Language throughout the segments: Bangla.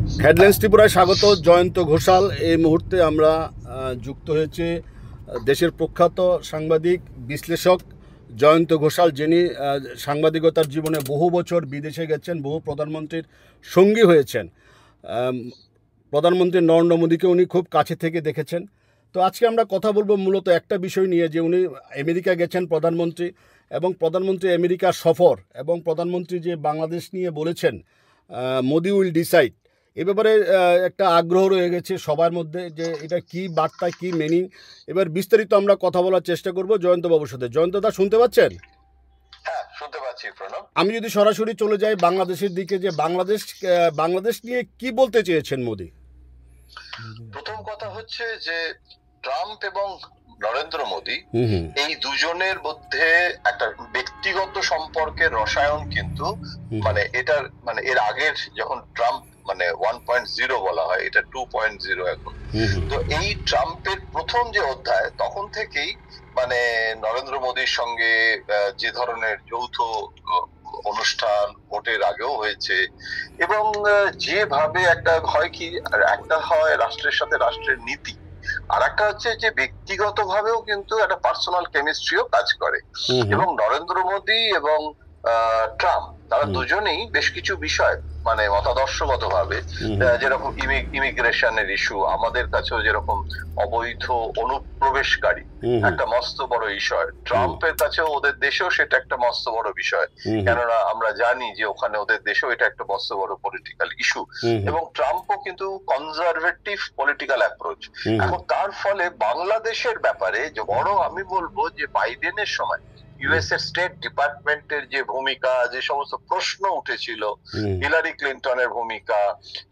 হেডলাইন্স ত্রিপুরায় স্বাগত। জয়ন্ত ঘোষাল এই মুহূর্তে আমরা যুক্ত হয়েছে দেশের প্রখ্যাত সাংবাদিক বিশ্লেষক জয়ন্ত ঘোষাল, যিনি সাংবাদিকতার জীবনে বহু বছর বিদেশে গেছেন, বহু প্রধানমন্ত্রীর সঙ্গী হয়েছেন। প্রধানমন্ত্রী নরেন্দ্র মোদীকে উনি খুব কাছে থেকে দেখেছেন। তো আজকে আমরা কথা বলবো মূলত একটা বিষয় নিয়ে, যে উনি আমেরিকা গেছেন প্রধানমন্ত্রী, এবং প্রধানমন্ত্রী আমেরিকা সফর, এবং প্রধানমন্ত্রী যে বাংলাদেশ নিয়ে বলেছেন মোদি উইল ডিসাইড, এ ব্যাপারে একটা আগ্রহ রয়ে গেছে সবার মধ্যে যে এটা কি বার্তা, কি মিনিং। এবার বিস্তারিত আমরা কথা বলার চেষ্টা করব জয়ন্ত বাবুর সাথে। জয়ন্ত দা, শুনতে পাচ্ছেন? হ্যাঁ, শুনতে পাচ্ছি প্রণব। আমি যদি সরাসরি চলে যাই বাংলাদেশের দিকে, যে বাংলাদেশ নিয়ে কি বলতে চেয়েছেন মোদি? প্রথম কথা হচ্ছে যে ট্রাম্প এবং নরেন্দ্র মোদী এই দুজনের মধ্যে একটা ব্যক্তিগত সম্পর্কের রসায়ন কিন্তু এর আগের যখন ট্রাম্প 1.0 বলা হয়, এটা 2.0 এখন। তো এই ট্রাম্পের প্রথম যে অধ্যায়, তখন থেকেই নরেন্দ্র মোদীর সঙ্গে যে ধরনের যৌথ অনুষ্ঠান ভোটের আগেও হয়েছে, এবং যেভাবে একটা হয় রাষ্ট্রের সাথে রাষ্ট্রের নীতি, আর একটা হচ্ছে যে ব্যক্তিগত ভাবেও কিন্তু একটা পার্সোনাল কেমিস্ট্রিও কাজ করে। এবং নরেন্দ্র মোদী এবং ট্রাম্প, তারা দুজনেই বেশ কিছু বিষয় মতাদর্শগত ভাবে, যেরকম ইমিগ্রেশনের ইস্যু, আমাদের কাছেও যেরকম অবৈধ অনুপ্রবেশকারী একটা মস্ত বড় বিষয়, ট্রাম্পের কাছেও ওদের দেশেও সেটা একটা মস্ত বড় বিষয়, কেননা আমরা জানি যে ওখানে ওদের দেশেও এটা একটা মস্ত বড় পলিটিক্যাল ইস্যু। এবং ট্রাম্পও কিন্তু কনজারভেটিভ পলিটিক্যাল অ্যাপ্রোচ। এখন তার ফলে বাংলাদেশের ব্যাপারে যে বড়, আমি বলবো যে বাইডেনের সময় ইউএস এর স্টেট ডিপার্টমেন্টের যে ভূমিকা, যে সমস্ত প্রশ্ন উঠেছিল, হিলারি ক্লিন্টনের ভূমিকা,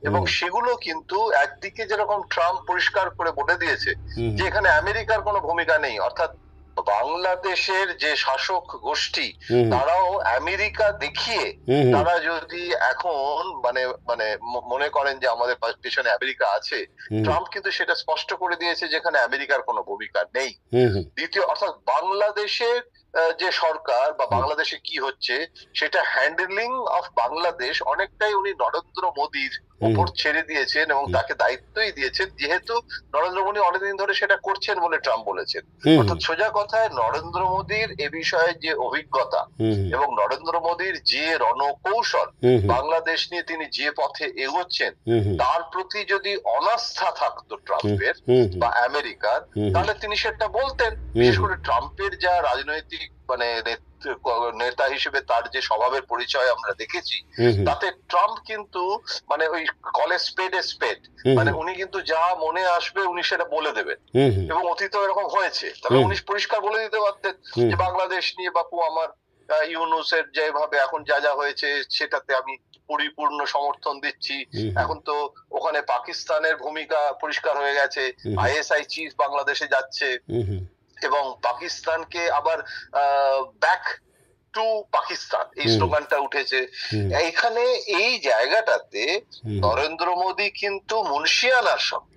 এবং সেগুলো কিন্তু একদিকে যেরকম ট্রাম্প পরিষ্কার করে বলে দিয়েছে যে এখানে আমেরিকার কোনো ভূমিকা নেই, অর্থাৎ বাংলাদেশের যে শাসক গোষ্ঠী তারাও আমেরিকা দেখিয়ে তারা যদি এখন মনে করেন যে আমাদের পেছনে আমেরিকা আছে, ট্রাম্প কিন্তু সেটা স্পষ্ট করে দিয়েছে যেখানে আমেরিকার কোনো ভূমিকা নেই। দ্বিতীয়, অর্থাৎ বাংলাদেশের যে সরকার বা বাংলাদেশে কি হচ্ছে সেটা হ্যান্ডলিং অফ বাংলাদেশ অনেকটাই উনি নরেন্দ্র মোদীর উপর ছেড়ে দিয়েছেন, এবং তাকে দায়িত্বই দিয়েছেন, যেহেতু নরেন্দ্র মোদী অনেকদিন ধরে সেটা করছেন বলে ট্রাম্প বলেছেন। অর্থাৎ সোজা কথায় নরেন্দ্র মোদীর এ বিষয়ে যে অভিজ্ঞতা এবং নরেন্দ্র মোদীর যে রণকৌশল, বাংলাদেশ নিয়ে তিনি যে পথে এগোচ্ছেন, তার প্রতি যদি অনাস্থা থাকতো ট্রাম্পের বা আমেরিকার, তাহলে তিনি সেটা বলতেন। বিশেষ করে ট্রাম্পের যা রাজনৈতিক নেতা হিসেবে তার যে স্বভাবের পরিচয় আমরা দেখেছি, তাতে ট্রাম্প কিন্তু ওই কলে স্পেড এ স্পেড, উনি কিন্তু যা মনে আসবে উনি সেটা বলে দেবেন, এবং অতীত এরকম হয়েছে। তবে উনি পরিষ্কার বলে দিতে পারতেন যে বাংলাদেশ নিয়ে বাপু আমার ইউনূসের যেভাবে এখন যা যা হয়েছে সেটাতে আমি পরিপূর্ণ সমর্থন দিচ্ছি। এখন তো ওখানে পাকিস্তানের ভূমিকা পরিষ্কার হয়ে গেছে, আইএসআই চিফ বাংলাদেশে যাচ্ছে, এবং পাকিস্তানকে আবার ব্যাক টু পাকিস্তান এই স্লোগানটা উঠেছে। এখানে এই জায়গাটাতে নরেন্দ্র মোদী কিন্তু মুন্সিয়ানার সঙ্গে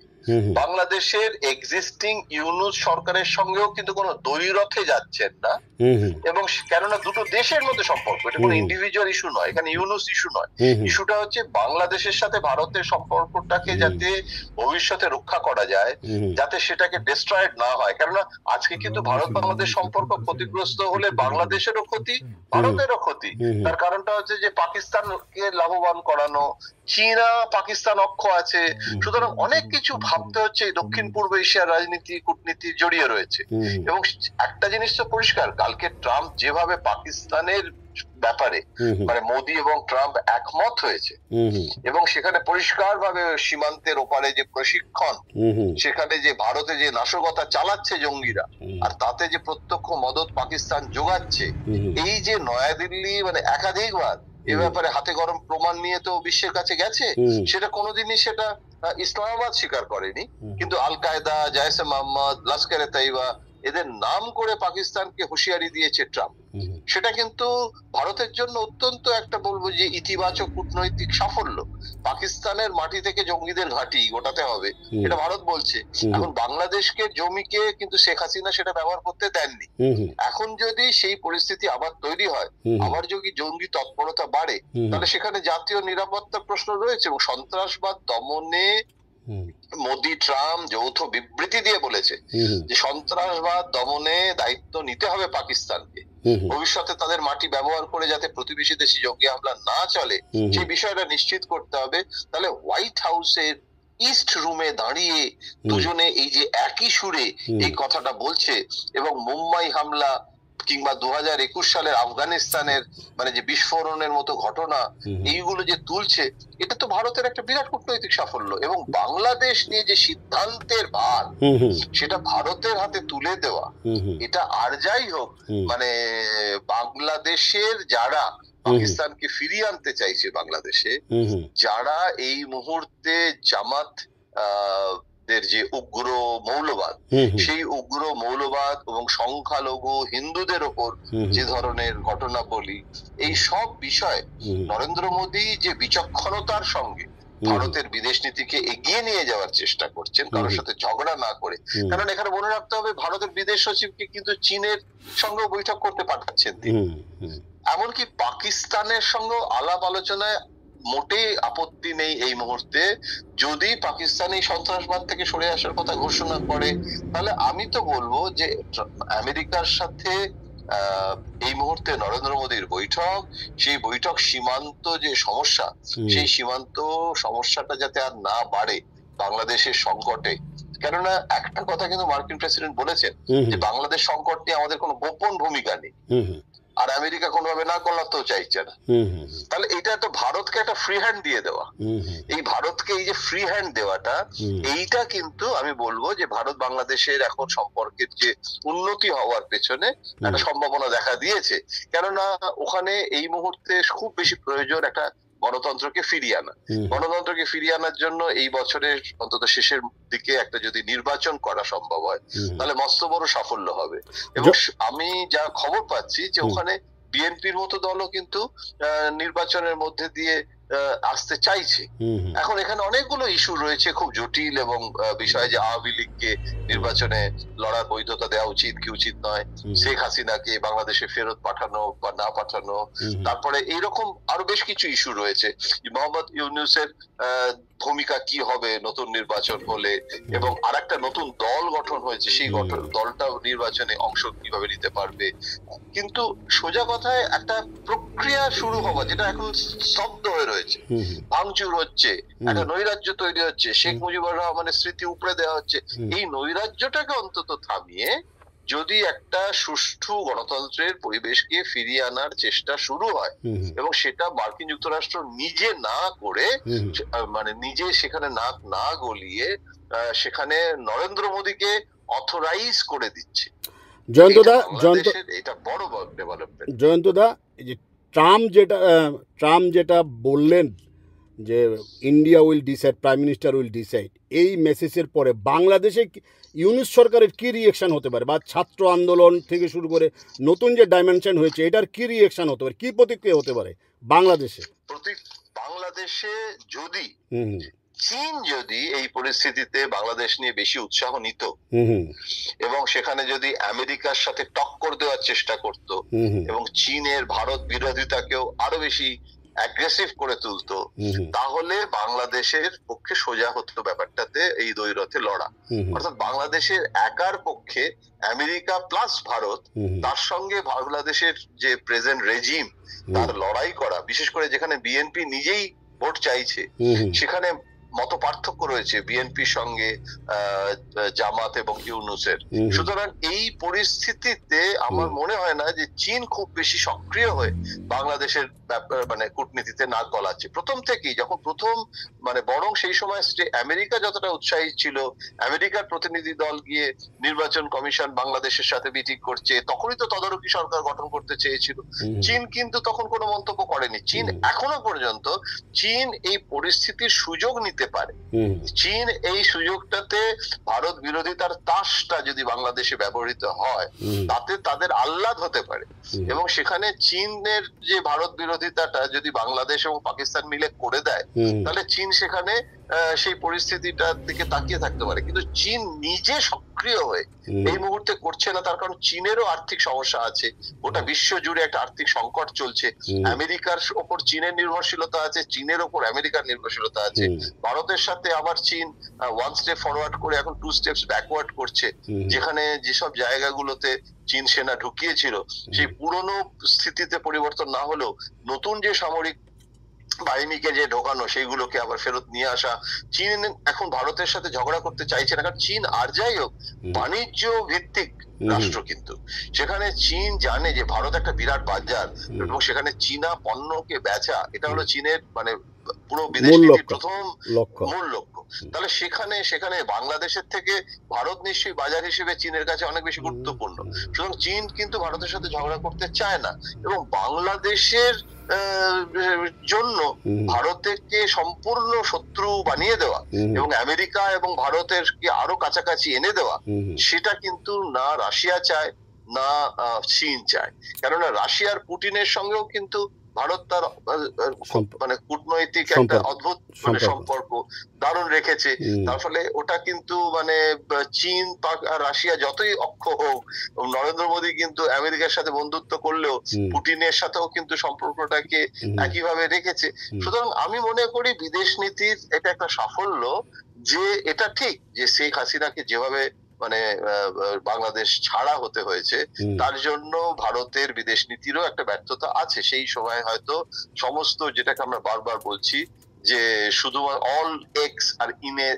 বাংলাদেশের এক্সিস্টিং ইউনূস সরকারের সঙ্গেও কিন্তু কোনো দ্বৈরথে যাচ্ছেন না, এবং কেননা দুটো দেশের মধ্যে সম্পর্ক, এটা কোনো ইন্ডিভিজুয়াল ইস্যু নয়, এখানে ইউনূস ইস্যু নয়। ইস্যুটা হচ্ছে বাংলাদেশের সাথে ভারতের সম্পর্কটাকে যাতে ভবিষ্যতে রক্ষা করা যায়, যাতে সেটাকে ডিস্ট্রয়েড না হয়। কেননা আজকে কিন্তু ভারত বাংলাদেশ সম্পর্ক ক্ষতিগ্রস্ত হলে বাংলাদেশেরও ক্ষতি, ভারতেরও ক্ষতি। তার কারণটা হচ্ছে যে পাকিস্তানকে লাভবান করানো, চীনা পাকিস্তান অক্ষ আছে, সুতরাং অনেক কিছু ভাবতে হচ্ছে। দক্ষিণ পূর্ব এশিয়ার রাজনীতি, কূটনীতি জড়িয়ে রয়েছে। এবং একটা জিনিস তো পরিষ্কার, কালকে ট্রাম্প যেভাবে পাকিস্তানের ব্যাপারে মোদী এবং ট্রাম্প একমত হয়েছে, এবং সেখানে পরিষ্কার ভাবে সীমান্তের ওপারে যে প্রশিক্ষণ, সেখানে যে ভারতে যে নাশকতা চালাচ্ছে জঙ্গিরা, আর তাতে যে প্রত্যক্ষ মদত পাকিস্তান যোগাচ্ছে, এই যে নয়াদিল্লি একাধিকবার এ ব্যাপারে হাতে গরম প্রমাণ নিয়ে তো বিশ্বের কাছে গেছে, সেটা কোনোদিনই সেটা ইসলামাবাদ স্বীকার করেনি। কিন্তু আল কায়দা, জাইশে মোহাম্মদ, লস্কর-এ তৈবা, এদের নাম করে পাকিস্তানকে হুঁশিয়ারি দিয়েছে ট্রাম্প। সেটা কিন্তু ভারতের জন্য অত্যন্ত একটা বলবো যে ইতিবাচক কূটনৈতিক সাফল্য। পাকিস্তানের মাটি থেকে জঙ্গিদের ঘাঁটি গোটাতে হবে, এটা ভারত বলছে। এখন বাংলাদেশকে জমিকে কিন্তু শেখ হাসিনা সেটা ব্যবহার করতে দেননি। এখন যদি সেই পরিস্থিতি আবার তৈরি হয়, আবার যদি জঙ্গি তৎপরতা বাড়ে, তাহলে সেখানে জাতীয় নিরাপত্তার প্রশ্ন রয়েছে। এবং সন্ত্রাসবাদ দমনে মোদি ট্রাম্প যৌথ বিবৃতি দিয়ে বলেছে যে সন্ত্রাসবাদ দমনে দায়িত্ব নিতে হবে পাকিস্তানকে। ভবিষ্যতে তাদের মাটি ব্যবহার করে যাতে প্রতিবেশী দেশে জঙ্গি হামলা না চলে, সেই বিষয়টা নিশ্চিত করতে হবে। তাহলে হোয়াইট হাউসের ইস্ট রুমে দাঁড়িয়ে দুজনে এই যে একই সুরে এই কথাটা বলছে, এবং মুম্বাই হামলা কিংবা 2021 সালের আফগানিস্তানের মানে যে বিস্ফোরণের মতো ঘটনা, এইগুলো যে তুলছে, এটা তো ভারতের একটা বিরাট কূটনৈতিক সাফল্য। এবং বাংলাদেশ নিয়ে যে সিদ্ধান্তের ভার, সেটা ভারতের হাতে তুলে দেওয়া, এটা আর যাই হোক মানে বাংলাদেশের যারা পাকিস্তানকে ফিরিয়ে আনতে চাইছে বাংলাদেশে, যারা এই মুহূর্তে জামাত দের যে উগ্র মৌলবাদ, সেই উগ্র মৌলবাদ এবং সংখ্যালঘু হিন্দুদের ওপর যে ধরনের ঘটনা বলি, এই সব বিষয়ে নরেন্দ্র মোদী যে বিচক্ষণতার সঙ্গে ভারতের বিদেশ নীতিকে এগিয়ে নিয়ে যাওয়ার চেষ্টা করছেন, কারোর সাথে ঝগড়া না করে। কারণ এখানে মনে রাখতে হবে, ভারতের বিদেশ সচিবকে কিন্তু চীনের সঙ্গে বৈঠক করতে পাঠাচ্ছেন তিনি। এমনকি পাকিস্তানের সঙ্গে আলাপ আলোচনায় মোটেই আপত্তি নেই এই মুহূর্তে। যদি পাকিস্তান এই সন্ত্রাসবাদ থেকে সরে আসার কথা ঘোষণা করে, তাহলে আমি তো বলবো যে আমেরিকার সাথে এই মুহূর্তে নরেন্দ্র মোদীর বৈঠক, সেই বৈঠক সীমান্ত যে সমস্যা, সেই সীমান্ত সমস্যাটা যাতে আর না বাড়ে বাংলাদেশের সংকটে। কেননা একটা কথা কিন্তু মার্কিন প্রেসিডেন্ট বলেছেন যে বাংলাদেশ সংকট নিয়ে আমাদের কোনো গোপন ভূমিকা নেই, আর আমেরিকা কোনোভাবে না করতেও চাইছে না। তাহলে এটা তো ভারতকে একটা ফ্রি হ্যান্ড দিয়ে দেওয়া। এই ভারতকে এই যে ফ্রি হ্যান্ড দেওয়াটা, এইটা কিন্তু আমি বলবো যে ভারত বাংলাদেশের এখন সম্পর্কের যে উন্নতি হওয়ার পেছনে একটা সম্ভাবনা দেখা দিয়েছে। কেননা ওখানে এই মুহূর্তে খুব বেশি প্রয়োজন একটা গণতন্ত্রকে ফিরিয়ে আনা। গণতন্ত্রকে ফিরিয়ে আনার জন্য এই বছরের অন্তত শেষের দিকে একটা যদি নির্বাচন করা সম্ভব হয়, তাহলে মস্ত বড় সাফল্য হবে। এবং আমি যা খবর পাচ্ছি যে ওখানে বিএনপির মতো দলও কিন্তু নির্বাচনের মধ্যে দিয়ে আসতে চাইছে। এখন এখানে অনেকগুলো ইস্যু রয়েছে খুব জটিল এবং বিষয়, যে আওয়ামী লীগকে নির্বাচনে লড়ার বৈধতা দেওয়া উচিত কি উচিত নয়, শেখ হাসিনাকে বাংলাদেশে ফেরত পাঠানো বা না পাঠানো, তারপরে এইরকম আরো বেশ কিছু ইস্যু রয়েছে। মোহাম্মদ ইউনূসের ভূমিকা কি হবে নতুন নির্বাচন হলে, এবং আরেকটা নতুন দল গঠন হয়েছে, সেই দলটাও নির্বাচনে অংশ কিভাবে নিতে পারবে। কিন্তু সোজা কথায় একটা প্রক্রিয়া শুরু হওয়া, যেটা এখন স্তব্ধ হয়ে রয়েছে, ভাঙচুর হচ্ছে, একটা নৈরাজ্য তৈরি হচ্ছে, শেখ মুজিবুর রহমানের স্মৃতি উপড়ে দেওয়া হচ্ছে। এই নৈরাজ্যটাকে অন্তত থামিয়ে যদি একটা সুষ্ঠু গণতন্ত্রের পরিবেশকে ফিরিয়ে আনার চেষ্টা শুরু হয়, এবং সেটা মার্কিন যুক্তরাষ্ট্র নিজে না করে, মানে নিজে সেখানে নাক না গলিয়ে সেখানে নরেন্দ্র মোদীকে অথরাইজ করে দিচ্ছে। এটা বড় ডেভেলপমেন্ট। জয়ন্তদা, ট্রাম্প যেটা বললেন যে India will decide, prime minister will decide, এই মেসেজের পরে বাংলাদেশে ইউনূস সরকারের কি রিয়েকশন হতে পারে, বা ছাত্র আন্দোলন থেকে শুরু করে নতুন যে ডাইমেনশন হয়েছে, এটার কি রিয়েকশন হতে পারে, কি প্রতিক্রিয়া হতে পারে বাংলাদেশে? বাংলাদেশে যদি চীন যদি এই পরিস্থিতিতে বাংলাদেশ নিয়ে বেশি উৎসাহ নিত, এবং সেখানে যদি আমেরিকার সাথে টক্কর দেওয়ার চেষ্টা করত, এবং চীনের ভারত বিরোধিতাকেও আরো বেশি অ্যাগ্রেসিভ করে তুলতো, তাহলে বাংলাদেশের পক্ষে সোজা হতো ব্যাপারটাতে এই দ্বৈরথে লড়া। অর্থাৎ বাংলাদেশের একার পক্ষে আমেরিকা প্লাস ভারত, তার সঙ্গে বাংলাদেশের যে প্রেজেন্ট রেজিম, তার লড়াই করা, বিশেষ করে যেখানে বিএনপি নিজেই ভোট চাইছে, সেখানে মত পার্থক্য রয়েছে বিএনপির সঙ্গে জামাত এবং ইউনূসের। সুতরাং এই পরিস্থিতিতে আমার মনে হয় না যে চীন খুব বেশি সক্রিয় হয়ে বাংলাদেশের মানে কূটনীতিতে নাক গলাচ্ছে প্রথম থেকেই। যখন প্রথম মানে বরং সেই সময় আমেরিকা যতটা উৎসাহী ছিল, আমেরিকার প্রতিনিধি দল গিয়ে নির্বাচন কমিশন বাংলাদেশের সাথে মিটিং করছে, তখনই তো তদারকি সরকার গঠন করতে চেয়েছিল। চীন কিন্তু তখন কোনো মন্তব্য করেনি। চীন এখনো পর্যন্ত চীন এই পরিস্থিতির সুযোগ নিতে পারে। চীন এই সুযোগটাতে ভারত বিরোধিতার তাসটা যদি বাংলাদেশে ব্যবহৃত হয় তাতে তাদের আহ্লাদ হতে পারে, এবং সেখানে চীনের যে ভারত বিরোধিতাটা যদি বাংলাদেশ এবং পাকিস্তান মিলে করে দেয় তাহলে চীন সেখানে সেই পরিস্থিতিটার দিকে তাকিয়ে থাকতে পারে। কিন্তু চীন নিজে সক্রিয় হয়ে এই মুহূর্তে করছে না, তার কারণ চীনেরও আর্থিক সমস্যা আছে, গোটা বিশ্ব জুড়ে একটা আর্থিক সংকট চলছে। আমেরিকার ওপর চীনের নির্ভরশীলতা আছে, চীনের ওপর আমেরিকার নির্ভরশীলতা আছে। ভারতের সাথে আবার চীন ওয়ান স্টেপ ফরওয়ার্ড করে এখন 2 স্টেপস ব্যাকওয়ার্ড করছে, যেখানে যেসব জায়গাগুলোতে চীন সেনা ঢুকিয়েছিল সেই পুরনো স্থিতিতে পরিবর্তন না হলেও নতুন যে সামরিক বাহিনীকে যে ঢোকানো সেইগুলোকে আবার ফেরত নিয়ে আসা। চীন এখন ভারতের সাথে ঝগড়া করতে চাইছে না, কারণ চীন আর যাই হোক বাণিজ্য ভিত্তিক রাষ্ট্র, কিন্তু সেখানে চীন জানে যে ভারত একটা বিরাট বাজার এবং সেখানে চীনা পণ্যকে বেচা এটা হলো চীনের মানে পুরো বিদেশ নীতির প্রথম মূল লক্ষ্য। তাহলে সেখানে বাংলাদেশের থেকে ভারত নিশ্চয়ই বাজার হিসেবে চীনের কাছে অনেক বেশি গুরুত্বপূর্ণ। সুতরাং চীন কিন্তু ভারতের সাথে ঝগড়া করতে চায় না, এবং বাংলাদেশের জন্য ভারতকে সম্পূর্ণ শত্রু বানিয়ে দেওয়া এবং আমেরিকা এবং ভারতের কে আরো কাছাকাছি এনে দেওয়া, সেটা কিন্তু না রাশিয়া চায় না চীন চায়। কেননা রাশিয়ার পুটিনের সঙ্গেও কিন্তু ভারত তার মানে কূটনৈতিক একটা অদ্ভুত মানে সম্পর্ক দারুণ রেখেছে। তার ফলে ওটা কিন্তু মানে চীন আর রাশিয়া যতই অক্ষ হোক, নরেন্দ্র মোদী কিন্তু আমেরিকার সাথে বন্ধুত্ব করলেও পুটিনের সাথেও কিন্তু সম্পর্কটাকে একইভাবে রেখেছে। সুতরাং আমি মনে করি বিদেশ নীতির এটা একটা সাফল্য যে এটা ঠিক যে শেখ হাসিনাকে যেভাবে মানে বাংলাদেশ ছাড়া হতে হয়েছে, তার জন্য ভারতের বিদেশ নীতিরও একটা ব্যর্থতা আছে। সেই সময় হয়তো সমস্ত যেটাকে আমরা বারবার বলছি যে শুধু অল এগস আর ইন এ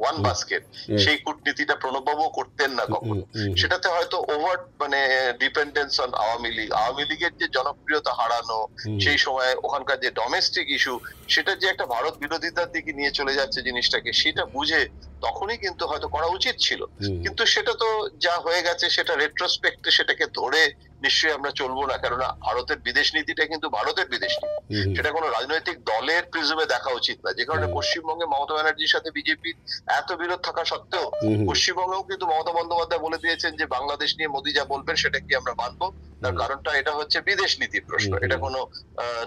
ওয়ান বাস্কেট, সেই কূটনীতিটা প্রণববাবু করতেন না কখনো। সেটাতে হয়তো ওভার মানে ডিপেন্ডেন্স অন আওয়ামী লীগের যে জনপ্রিয়তা হারানো, সেই সময় ওখানকার যে ডোমেস্টিক ইস্যু, সেটা যে একটা ভারত বিরোধিতার দিকে নিয়ে চলে যাচ্ছে জিনিসটাকে, সেটা বুঝে তখনই কিন্তু হয়তো করা উচিত ছিল। কিন্তু সেটা তো যা হয়ে গেছে সেটা রেট্রোস্পেক্টে সেটাকে ধরে নিশ্চয়ই আমরা চলবো না, কেননা ভারতের বিদেশ নীতিটা কিন্তু ভারতের বিদেশ নীতি, সেটা কোনো রাজনৈতিক দলের প্রিজমে দেখা উচিত না। যে কারণে পশ্চিমবঙ্গে মমতা ব্যানার্জির সাথে বিজেপির এত বিরোধ থাকা সত্ত্বেও পশ্চিমবঙ্গেও কিন্তু মমতা বন্দ্যোপাধ্যায় বলে দিয়েছেন যে বাংলাদেশ নিয়ে মোদী যা বলবেন সেটা কি আমরা মানবো। তার কারণটা এটা হচ্ছে বিদেশ নীতির প্রশ্ন, এটা কোনো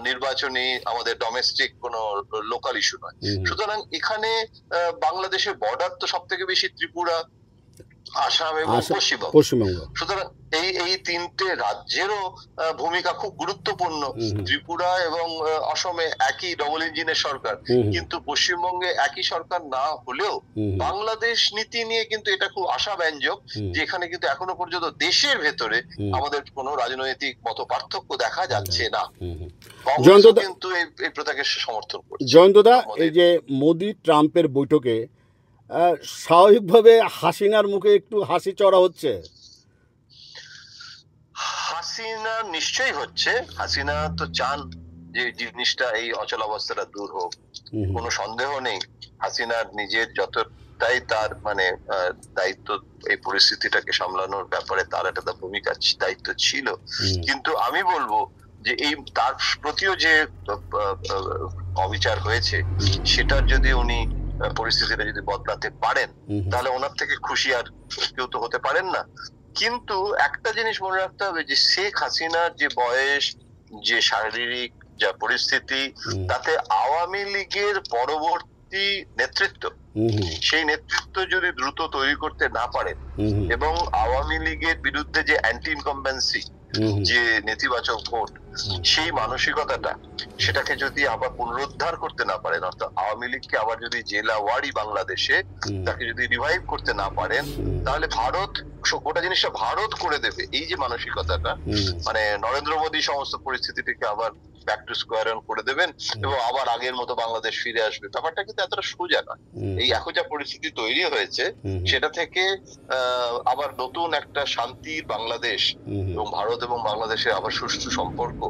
নির্বাচনী আমাদের ডোমেস্টিক কোনো লোকাল ইস্যু নয়। সুতরাং এখানে বাংলাদেশের বর্ডার তো সব থেকে বেশি ত্রিপুরা, আসাম এবং পশ্চিমবঙ্গ। সুতরাং এই তিনটে রাজ্যেরও ভূমিকা খুব গুরুত্বপূর্ণ। ত্রিপুরা এবং অসমে একই ডবল ইঞ্জিনের সরকার, কিন্তু পশ্চিমবঙ্গে একই সরকার না হলেও বাংলাদেশ নীতি নিয়ে কিন্তু এটা খুব আশাব্যঞ্জক যে এখানে কিন্তু এখনো পর্যন্ত দেশের ভেতরে আমাদের কোনো রাজনৈতিক মত পার্থক্য দেখা যাচ্ছে না। কিন্তু এই প্রথাকে সমর্থন করছে। জয়ন্তদা, এই যে মোদি ট্রাম্পের বৈঠকে স্বাভাবিকভাবে হাসিনার মুখে একটু হাসি চড়া হচ্ছে। হাসিনা নিশ্চয়ই হচ্ছে, হাসিনা তো চান যে জিনিসটা এই অচল অবস্থাটা দূর হোক, কোনো সন্দেহ নেই। হাসিনার নিজের যতটাই তার মানে দায়িত্ব এই পরিস্থিতিটাকে সামলানোর ব্যাপারে তার একটা ভূমিকা দায়িত্ব ছিল, কিন্তু আমি বলবো যে এই তার প্রতিও যে অবিচার হয়েছে সেটার যদি উনি পরিস্থিতিটা যদি বদলাতে পারেন তাহলে ওনার থেকে খুশি আর কেউ তো হতে পারেন না। কিন্তু একটা জিনিস মনে রাখতে হবে যে শেখ হাসিনার যে বয়স, যে শারীরিক যা পরিস্থিতি, তাতে আওয়ামী লীগের পরবর্তী নেতৃত্ব, সেই নেতৃত্ব যদি দ্রুত তৈরি করতে না পারেন এবং আওয়ামী লীগের বিরুদ্ধে যে অ্যান্টি ইনকামবেন্সি, যে নেতিবাচক ভোট, সেই মানসিকতাটা সেটাকে যদি আবার পুনরুদ্ধার করতে না পারেন, অর্থাৎ আওয়ামী লীগকে আবার যদি জেলা ওয়ারি বাংলাদেশে তাকে যদি রিভাইভ করতে না পারেন, তাহলে ভারত গোটা জিনিসটা ভারত করে দেবে। এই যে মানসিকতাটা, মানে নরেন্দ্র মোদী সমস্ত পরিস্থিতিটিকে আবার ব্যাক টু স্কোয়ার ওয়ান করে দেবেন এবং আবার আগের মতো বাংলাদেশ ফিরে আসবে। ব্যাপারটা কিন্তু এতটা সোজা নয়। এই এখন যা পরিস্থিতি তৈরি হয়েছে সেটা থেকে আবার নতুন একটা শান্তির বাংলাদেশ এবং ভারত এবং বাংলাদেশের আবার সুষ্ঠু সম্পর্ক,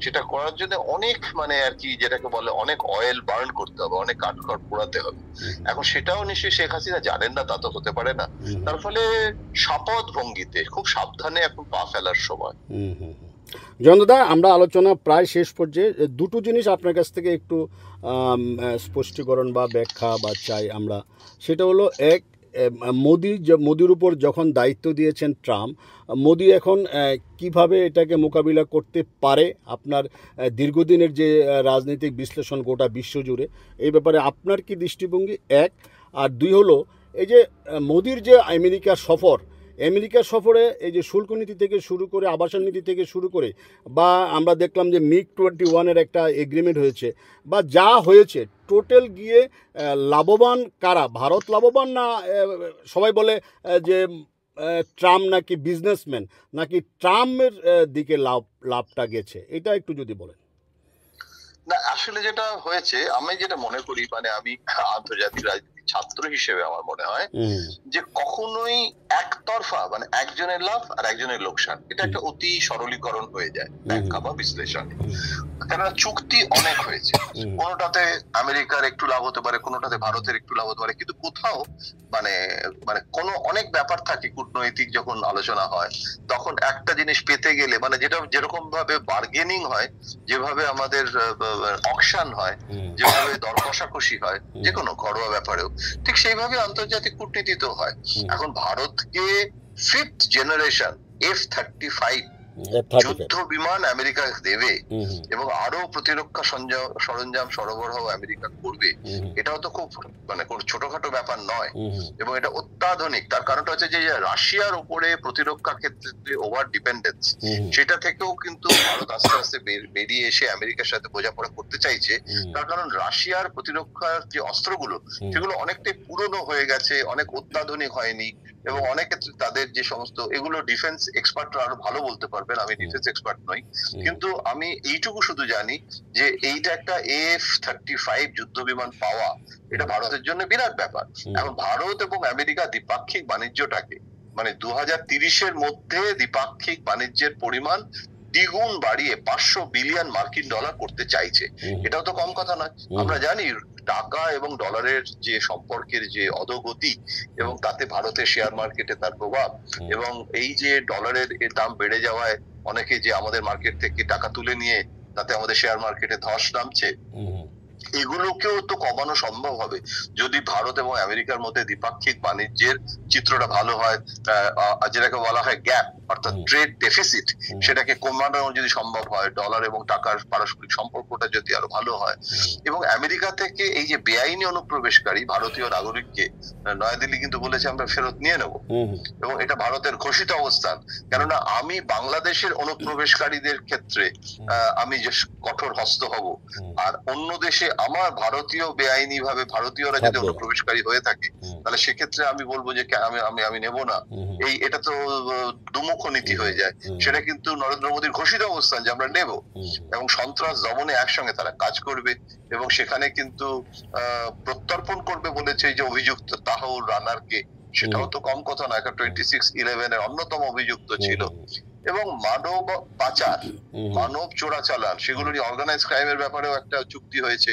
সেটা করার জন্য অনেক মানে আর কি যেটাকে বলে অনেক অয়েল বার্ন করতে হবে, অনেক কাঠখড় পোড়াতে হবে। এখন সেটাও নিশ্চয়ই শেখ হাসিনা জানেন না, তা তো হতে পারে না। তার ফলে শপথ ভঙ্গিতে খুব সাবধানে এখন পা ফেলার সময়। জয়ন্তদা, আমরা আলোচনা প্রায় শেষ পর্যায়ে। দুটো জিনিস আপনার কাছ থেকে একটু স্পষ্টীকরণ বা ব্যাখ্যা বা চাই আমরা। সেটা হলো, এক, মোদির উপর যখন দায়িত্ব দিয়েছেন ট্রাম্প, মোদি এখন কিভাবে এটাকে মোকাবিলা করতে পারে, আপনার দীর্ঘদিনের যে রাজনৈতিক বিশ্লেষণ গোটা বিশ্বজুড়ে, এই ব্যাপারে আপনার কি দৃষ্টিভঙ্গি, এক। আর দুই হলো, এই যে মোদির যে আমেরিকা সফরে এই যে শুল্ক নীতি থেকে শুরু করে, আবাসন নীতি থেকে শুরু করে, বা আমরা দেখলাম যে MiG-21 একটা এগ্রিমেন্ট হয়েছে, বা যা হয়েছে টোটাল গিয়ে লাভবান কারা? ভারত লাভবান না সবাই বলে যে ট্রাম্প নাকি বিজনেসম্যান, নাকি ট্রাম্পের দিকে লাভটা গেছে? এটা একটু যদি বলেন। না, আসলে যেটা হয়েছে আমি যেটা মনে করি, মানে আমি আন্তর্জাতিক রাজনীতির ছাত্র হিসেবে আমার মনে হয় যে কখনোই একতরফা মানে একজনের লাভ আর একজনের লোকসান, এটা একটা অতি সরলীকরণ হয়ে যায় ব্যাখ্যা বা বিশ্লেষণে। কেননা চুক্তি অনেক হয়েছে, কোনোটাতে আমেরিকার একটু লাভ হতে পারে, কোনোটাতে ভারতের একটু লাভ হতে পারে, কিন্তু কোথাও মানে মানে কোনো অনেক ব্যাপার থাকে কূটনৈতিক যখন আলোচনা হয়, তখন একটা জিনিস পেতে গেলে মানে যেটা যেরকম ভাবে বার্গেনিং হয়, যেভাবে আমাদের অকশন হয়, যেভাবে দর কষাকষি হয় যে কোনো ঘরোয়া ব্যাপারেও, ঠিক সেইভাবে আন্তর্জাতিক কূটনীতিতেও হয়। এখন ভারতকে 5th জেনারেশন F-35 যুদ্ধ বিমান আমেরিকা দেবে এবং আরো প্রতিরক্ষা সরঞ্জাম সরবরাহ আমেরিকা করবে, এটাও তো খুব মানে কোনো ছোটখাটো ব্যাপার নয় এবং এটা অত্যাধুনিক। তার কারণটা হচ্ছে যে রাশিয়ার উপরে প্রতিরক্ষা ক্ষেত্রে ওভার ডিপেন্ডেন্স, সেটা থেকেও কিন্তু ভারত আস্তে আস্তে বেরিয়ে এসে আমেরিকার সাথে বোঝাপড়া করতে চাইছে। তার কারণ রাশিয়ার প্রতিরক্ষার যে অস্ত্রগুলো সেগুলো অনেকটাই পুরনো হয়ে গেছে, অনেক অত্যাধুনিক হয়নি, এবং অনেক ক্ষেত্রে তাদের যে সমস্ত এগুলো ডিফেন্স এক্সপার্টরা আরো ভালো বলতে পারবেন, আমি ডিফেন্স এক্সপার্ট নই, কিন্তু আমি এইটুকু শুধু জানি যে এইটা একটা F-35 যুদ্ধ বিমান পাওয়া, এটা ভারতের জন্য বিরাট ব্যাপার। এখন ভারত এবং আমেরিকা দ্বিপাক্ষিক বাণিজ্যটাকে মানে 2030-এর মধ্যে দ্বিপাক্ষিক বাণিজ্যের পরিমাণ দ্বিগুণ বাড়িয়ে 500 বিলিয়ন মার্কিন ডলার করতে চাইছে। এটাও তো কম কথা নয়। আমরা জানি টাকা এবং ডলারের যে সম্পর্কের যে অধোগতি এবং তাতে ভারতের শেয়ার মার্কেটে তার প্রভাব, এবং এই যে ডলারের দাম বেড়ে যাওয়ায় অনেকে যে আমাদের মার্কেট থেকে টাকা তুলে নিয়ে তাতে আমাদের শেয়ার মার্কেটে ধস নামছে, এগুলোকেও তো কমানো সম্ভব হবে যদি ভারত এবং আমেরিকার মধ্যে দ্বিপাক্ষিক বাণিজ্যের চিত্রটা ভালো হয়, যেটাকে বলা হয় গ্যাপ অর্থাৎ ট্রেড ডেফিসিট, সেটাকে কমানো যদি সম্ভব হয়, ডলার এবং টাকার পারস্পরিক সম্পর্কটা যদি আরো ভালো হয়, এবং আমেরিকা থেকে এই যে বেআইনি অনুপ্রবেশকারী ভারতীয় নাগরিককে নয়াদিল্লি কিন্তু বলেছে আমরা ফেরত নিয়ে নেব, এবং এটা ভারতের ঘোষিত অবস্থান। কেননা আমি বাংলাদেশের অনুপ্রবেশকারীদের ক্ষেত্রে আমি যে কঠোর হস্ত হব, আর অন্য দেশে আমার ভারতীয় বেআইনি ভাবে ভারতীয়রা যদি অনুপ্রবেশকারী হয়ে থাকে তাহলে সেক্ষেত্রে আমি বলবো যে আমি নেব না। এটা তো দুমুখ নীতি হয়ে যায়। সেটা কিন্তু নরেন্দ্র মোদীর ঘোষিত অবস্থান যে আমরা নেব, এবং সন্ত্রাস দমনে একসঙ্গে তারা কাজ করবে, এবং সেখানে কিন্তু প্রত্যর্পণ করবে বলেছে যে অভিযুক্ত তাহউর রানারকে, সেটাও তো কম কথা না, 26/11 অন্যতম অভিযুক্ত ছিল। এবং মানব পাচার, মানব চোরাচালান, সেগুলো নিয়ে অর্গানাইজ ক্রাইমের ব্যাপারেও একটা চুক্তি হয়েছে।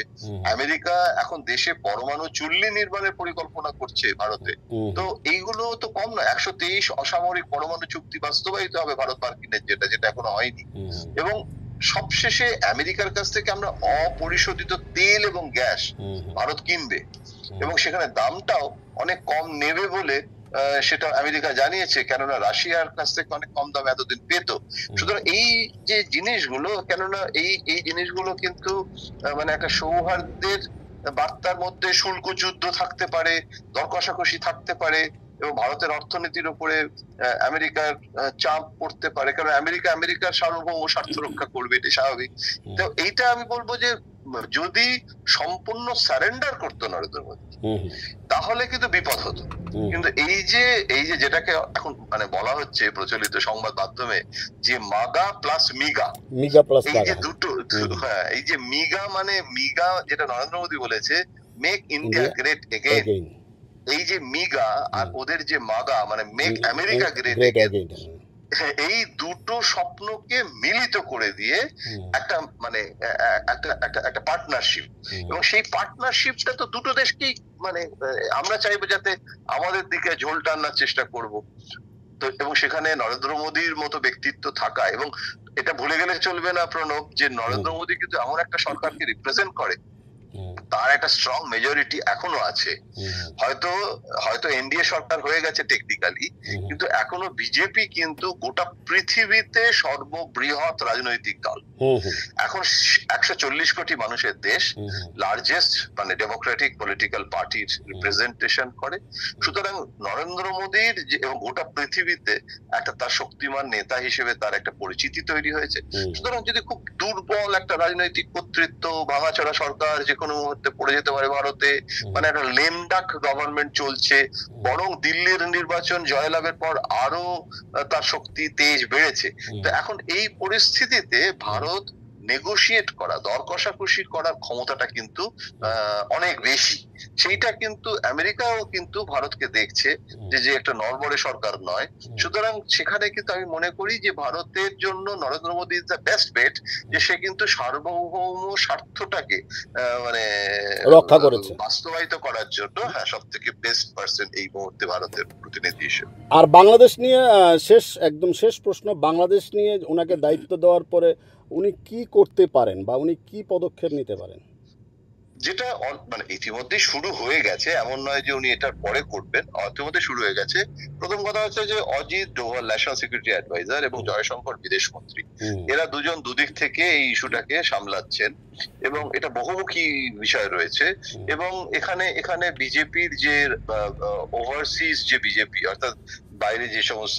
আমেরিকা এখন দেশে পরমাণু চুল্লি নির্মাণের পরিকল্পনা করছে ভারতে, তো এইগুলো তো কম না। 123 অসামরিক পরমাণু চুক্তি বাস্তবায়িত হবে ভারত মার্কিনের, যেটা এখনো হয়নি। এবং সবশেষে আমেরিকার কাছ থেকে আমরা অপরিশোধিত তেল এবং গ্যাস ভারত কিনবে, এবং সেখানে দামটাও অনেক কম নেবে বলে সেটা আমেরিকা জানিয়েছে, কেননা রাশিয়ার কাছ থেকে অনেক কম দামে এতদিন পেত। সুতরাং এই যে জিনিসগুলো, কেননা এই জিনিসগুলো কিন্তু মানে একটা সৌহার্দ্যের বার্তার মধ্যে শুল্ক যুদ্ধ থাকতে পারে, দর কষাকষি থাকতে পারে, এবং ভারতের অর্থনীতির উপরে আমেরিকার চাপ পড়তে পারে, কারণ আমেরিকার সার্বভৌম স্বার্থ রক্ষা করবে, এটা স্বাভাবিক। তো এইটা আমি বলবো যে যদি সম্পূর্ণ সারেন্ডার করতো নরেন্দ্র মোদী, তাহলে তাহলে কিন্তু বিপদ হতো। কিন্তু এই যে যেটাকে এখন মানে বলা হচ্ছে প্রচলিত সংবাদ মাধ্যমে যে মাগা প্লাস মিগা, এই যে দুটো, হ্যাঁ, এই যে মিগা মানে মিগা যেটা নরেন্দ্র মোদী বলেছে মেক ইন্ডিয়া গ্রেট এগেইন, এই যে মিগা আর ওদের যে মাগা মানে মেক আমেরিকা গ্রেট এগেইন, এই দুটো স্বপ্নকে মিলিত করে দিয়ে একটা মানে একটা পার্টনারশিপ, এবং সেই পার্টনারশিপটা তো দুটো দেশকেই মানে আমরা চাইবো যাতে আমাদের দিকে ঝোল টানার চেষ্টা করব। তো এবং সেখানে নরেন্দ্র মোদীর মতো ব্যক্তিত্ব থাকা, এবং এটা ভুলে গেলে চলবে না প্রণব যে নরেন্দ্র মোদী কিন্তু এমন একটা সরকারকে রিপ্রেজেন্ট করে, তার একটা স্ট্রং মেজরিটি এখনো আছে। হয়তো এনডিএ সরকার হয়ে গেছে টেকনিক্যালি, কিন্তু এখনো বিজেপি কিন্তু গোটা পৃথিবীতে সর্ববৃহৎ রাজনৈতিক দল। এখন 140 কোটি মানুষের দেশ, লার্জেস্ট মানে ডেমোক্রেটিক পলিটিক্যাল পার্টির রিপ্রেজেন্টেশন করে। সুতরাং নরেন্দ্র মোদীর এবং গোটা পৃথিবীতে একটা তার শক্তিমান নেতা হিসেবে তার একটা পরিচিতি তৈরি হয়েছে। সুতরাং যদি খুব দুর্বল একটা রাজনৈতিক কর্তৃত্ব, ভাঙাচোরা সরকার যে কোনো মুহূর্তে পড়ে যেতে পারে ভারতে, মানে একটা লেমডাক গভর্নমেন্ট চলছে, বরং দিল্লির নির্বাচন জয়লাভের পর আরো তার শক্তি তেজ বেড়েছে। তো এখন এই পরিস্থিতিতে ভারত নেগোশিয়েট করা, দর কষাকষি করার ক্ষমতাটা কিন্তু অনেক বেশি। সেইটা কিন্তু আমেরিকাও কিন্তু ভারতকে দেখছে যে একটা নড়বড়ে সরকার নয়। সুতরাং সেখানে কিন্তু আমি মনে করি যে ভারতের জন্য Narendra Modi is the best bet, যে সে কিন্তু সার্বভৌম স্বার্থটাকে মানে রক্ষা করেছে, বাস্তবায়িত করার জন্য হ্যাঁ সব থেকে বেস্ট পার্সন এই মুহূর্তে ভারতের প্রতিনিধি হিসেবে। আর বাংলাদেশ নিয়ে একদম শেষ প্রশ্ন, বাংলাদেশ নিয়ে ওনাকে দায়িত্ব দেওয়ার পরে উনি কি করতে পারেন বা উনি কি পদক্ষেপ নিতে পারেন? যেটা মানে ইতিমধ্যে শুরু হয়ে গেছে, এমন নয় যে উনি এটার পরে করবেন, ইতিমধ্যে শুরু হয়ে গেছে। প্রথম কথা হচ্ছে যে Ajit Doval national security adviser এবং জয়শঙ্কর বিদেশ মন্ত্রী, এরা দুজন দুদিক থেকে এই ইস্যুটাকে সামলাচ্ছেন, এবং এটা বহুমুখী বিষয় রয়েছে। এবং এখানে বিজেপির যে ওভারসিজ যে বিজেপি, অর্থাৎ বাইরে যে সমস্ত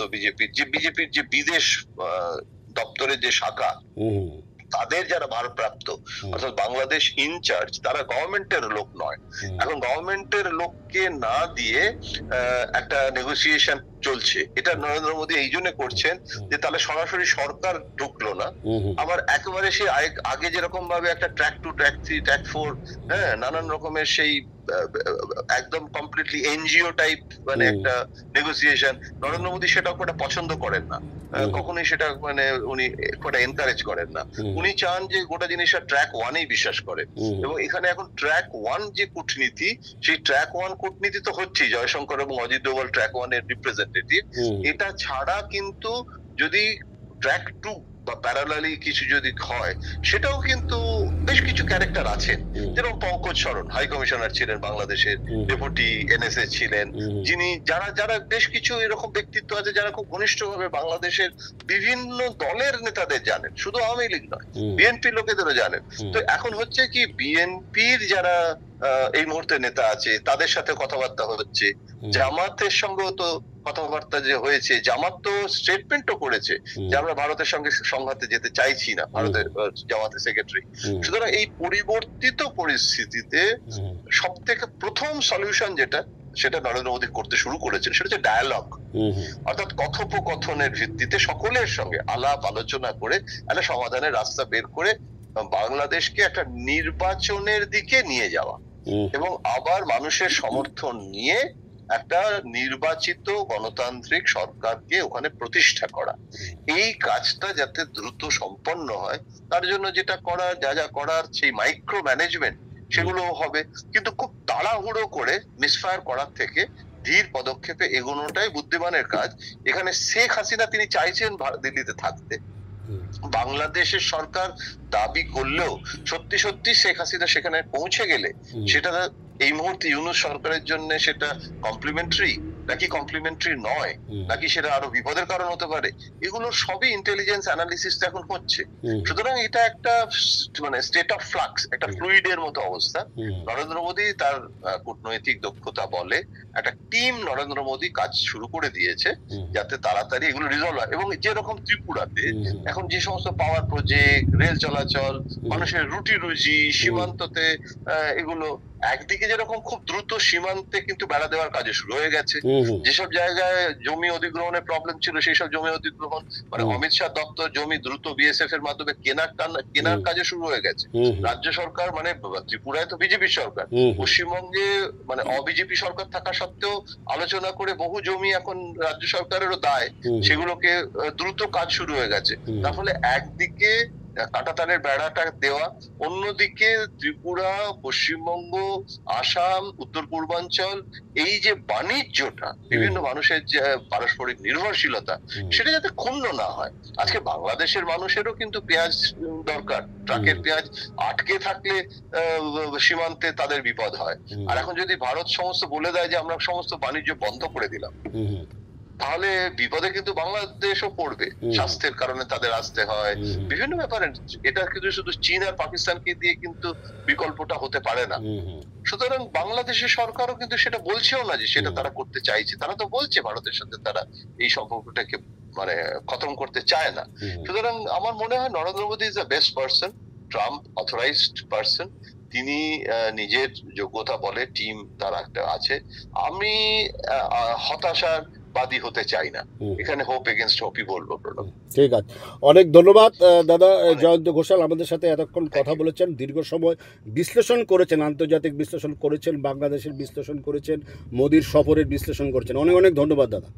বিজেপির যে বিদেশ দপ্তরের যে শাখা, তাদের যারা ভারপ্রাপ্ত অর্থাৎ বাংলাদেশ ইনচার্জ, তারা গভর্নমেন্টের লোক নয়। এখন গভর্নমেন্টের লোককে না দিয়ে একটা নেগোসিয়েশন চলছে। এটা নরেন্দ্র মোদী এই জন্য করছেন যে তাহলে সরাসরি সরকার ঢুকলো না, আবার একেবারে সে আগে যেরকম ভাবে একটা ট্র্যাক 2 ট্র্যাক 3 ট্র্যাক 4 হ্যাঁ নানান রকমের সেই একদম কমপ্লিটলি এনজিও টাইপ মানে একটা নেগোসিয়েশন, নরেন্দ্র মোদী সেটা খুব পছন্দ করেন না, কখনোই সেটা মানে উনি খুব এনকারেজ করেন না। উনি চান যে গোটা জিনিসটা ট্র্যাক 1-এই বিশ্বাস করেন, এবং এখানে এখন ট্র্যাক 1 যে কূটনীতি, সেই ট্র্যাক 1 কূটনীতি তো হচ্ছেই, জয়শঙ্কর এবং অজিত ডোভাল ট্র্যাক 1 এর রিপ্রেজেন্টেটিভ। এটা ছাড়া কিন্তু যদি ট্র্যাক 2 বা প্যারালালি কিছু যদি হয়, সেটাও কিন্তু বেশ কিছু ক্যারেক্টার আছেন, যেরকম পঙ্কজ শরণ হাই কমিশনার ছিলেন বাংলাদেশের, ডেপুটি এনএসএ ছিলেন, যিনি যারা বেশ কিছু এরকম ব্যক্তিত্ব আছে যারা খুব ঘনিষ্ঠভাবে বাংলাদেশের বিভিন্ন দলের নেতাদের জানেন, শুধু আওয়ামী লীগ নয়, বিএনপি লোকেদেরও জানেন। তো এখন হচ্ছে কি বিএনপির যারা এই মুহূর্তে নেতা আছে তাদের সাথে কথাবার্তা হচ্ছে, জামাতের সঙ্গেও তো কথাবার্তা যে হয়েছে, জামাত তো স্টেটমেন্টও করেছে যে আমরা ভারতের সঙ্গে সংঘাতে যেতে চাইছি না, ভারতের জামাতের সেক্রেটারি। সুতরাং এই পরিবর্তিত পরিস্থিতিতে সব থেকে প্রথম সলিউশন যেটা, সেটা নরেন্দ্র মোদী করতে শুরু করেছেন, সেটা হচ্ছে ডায়ালগ, অর্থাৎ কথোপকথনের ভিত্তিতে সকলের সঙ্গে আলাপ আলোচনা করে একটা সমাধানের রাস্তা বের করে বাংলাদেশকে একটা নির্বাচনের দিকে নিয়ে যাওয়া, এবং আবার মানুষের সমর্থন নিয়ে একটা নির্বাচিত গণতান্ত্রিক সরকারকে ওখানে প্রতিষ্ঠা করা। এই কাজটা যাতে দ্রুত সম্পন্ন হয়, তার জন্য যেটা করার, যা করার, সেই মাইক্রো ম্যানেজমেন্ট সেগুলো হবে, কিন্তু খুব তাড়াহুড়ো করে মিসফায়ার করার থেকে ধীর পদক্ষেপে এগোনোটাই বুদ্ধিমানের কাজ। এখানে শেখ হাসিনা তিনি চাইছেন দিল্লিতে থাকতে, বাংলাদেশের সরকার দাবি করলেও সত্যি সত্যি শেখ হাসিনা সেখানে পৌঁছে গেলে সেটা এই মুহূর্তে ইউনূস সরকারের জন্য সেটা কমপ্লিমেন্টারি নাকি কমপ্লিমেন্টারি নয়, নাকি সেটা আরো বিপদের কারণ হতে পারে, এগুলো সবই ইন্টেলিজেন্স অ্যানালিসিস এখন হচ্ছে। সুতরাং এটা একটা মানে স্টেট অফ ফ্লাক্স, একটা ফ্লুইডের মতো অবস্থা। নরেন্দ্র মোদী তার কূটনৈতিক দক্ষতা বলে একটা টিম নরেন্দ্র মোদী কাজ শুরু করে দিয়েছে যাতে তাড়াতাড়ি এগুলো রিজলভ হয়। এবং যেরকম ত্রিপুরাতে এখন যে সমস্ত পাওয়ার প্রজেক্ট, রেল চলাচল, মানুষের রুটি রুজি, সীমান্ততে এগুলো একদিকে যেরকম খুব দ্রুত সীমান্তে কিন্তু বেড়া দেওয়ার কাজে শুরু হয়ে গেছে, যেসব জায়গায় জমি অধিগ্রহণের প্রবলেম ছিল সেই সব জমি অধিগ্রহণ, মানে অমিত শাহ দপ্তর জমি দ্রুত বিএসএফ এর মাধ্যমে কেনার কাজে শুরু হয়ে গেছে। রাজ্য সরকার মানে ত্রিপুরায় তো বিজেপি সরকার, পশ্চিমবঙ্গে মানে অবিজেপি সরকার থাকা সত্ত্বেও আলোচনা করে বহু জমি এখন রাজ্য সরকারেরও দায়, সেগুলোকে দ্রুত কাজ শুরু হয়ে গেছে। তার ফলে একদিকে কাঁটাতারের বেড়াটা দেওয়া, অন্যদিকে ত্রিপুরা, পশ্চিমবঙ্গ, আসাম, উত্তর পূর্বাঞ্চল, এই যে বাণিজ্যটা, বিভিন্ন মানুষের যে পারস্পরিক নির্ভরশীলতা, সেটা যাতে ক্ষুণ্ণ না হয়। আজকে বাংলাদেশের মানুষেরও কিন্তু পেঁয়াজ দরকার, ট্রাকের পেঁয়াজ আটকে থাকলে সীমান্তে তাদের বিপদ হয়। আর এখন যদি ভারত সমস্ত বলে দেয় যে আমরা সমস্ত বাণিজ্য বন্ধ করে দিলাম, তাহলে বিপদে কিন্তু বাংলাদেশও পড়বে, স্বাস্থ্যের কারণে তাদের আসতে হয়, বিভিন্ন ব্যাপারে। এটা কিন্তু শুধু চীন আর পাকিস্তানকে দিয়ে কিন্তু বিকল্পটা হতে পারে না। সুতরাং বাংলাদেশের সরকারও কিন্তু সেটা বলছেও না যে সেটা তারা করতে চাইছে, তারা তো বলছে ভারতের সাথে তারা এই সম্পর্কটাকে মানে খতম করতে চায় না। সুতরাং আমার মনে হয় Narendra Modi is the best person, Trump authorised person, তিনি নিজের যোগ্যতা বলে টিম তার একটা আছে। আমি হতাশার বাদী হতে চাই না, এখানে হোপ এগেইনস্ট হোপই বলবো। ঠিক আছে, অনেক ধন্যবাদ দাদা জয়ন্ত ঘোষাল, আমাদের সাথে এতক্ষণ কথা বলেছেন, দীর্ঘ সময় বিশ্লেষণ করেছেন, আন্তর্জাতিক বিশ্লেষণ করেছেন, বাংলাদেশের বিশ্লেষণ করেছেন, মোদির সফরের বিশ্লেষণ করেছেন। অনেক অনেক ধন্যবাদ দাদা।